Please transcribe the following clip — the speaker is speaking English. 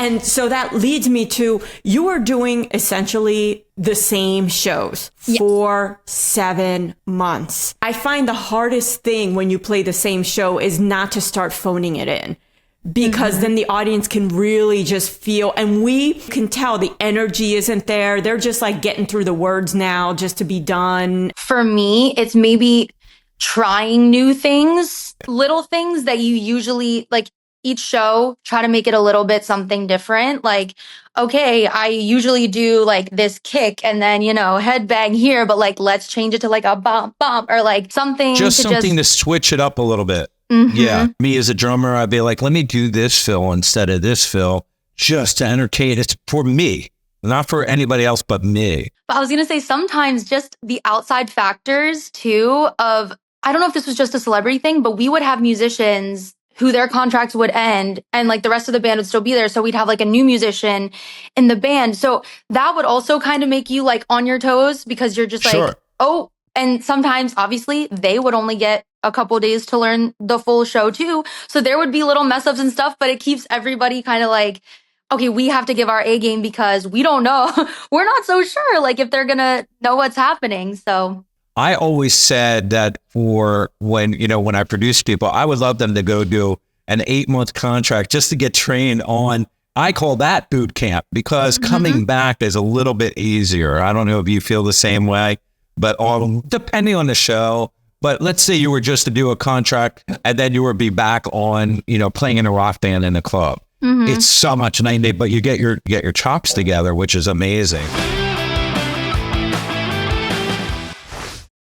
And so that leads me to, you are doing essentially the same shows for 7 months. I find the hardest thing when you play the same show is not to start phoning it in, because then the audience can really just feel, and we can tell the energy isn't there. They're just like getting through the words now just to be done. For me, it's maybe trying new things, little things that you usually like. Each show, try to make it a little bit something different. Like, okay, I usually do like this kick and then, headbang here, but like, let's change it to like a bump, or like something. Just something to switch it up a little bit. Yeah. Me as a drummer, I'd be like, let me do this fill instead of this fill, just to entertain. It's for me, not for anybody else but me. But I was going to say, sometimes just the outside factors too of, I don't know if this was just a celebrity thing, but we would have musicians who their contracts would end and like the rest of the band would still be there. So we'd have like a new musician in the band. So that would also kind of make you like on your toes, because you're just like, oh, and sometimes obviously they would only get a couple days to learn the full show too. So there would be little mess ups and stuff, but it keeps everybody kind of like, okay, we have to give our A game because we don't know. We're not so sure like if they're going to know what's happening. So I always said that for when I produce people, I would love them to go do an 8-month contract just to get trained on, I call that boot camp, because coming back is a little bit easier. I don't know if you feel the same way, but depending on the show. But let's say you were just to do a contract and then you would be back on, playing in a rock band in a club. It's so much 90, but you get your chops together, which is amazing.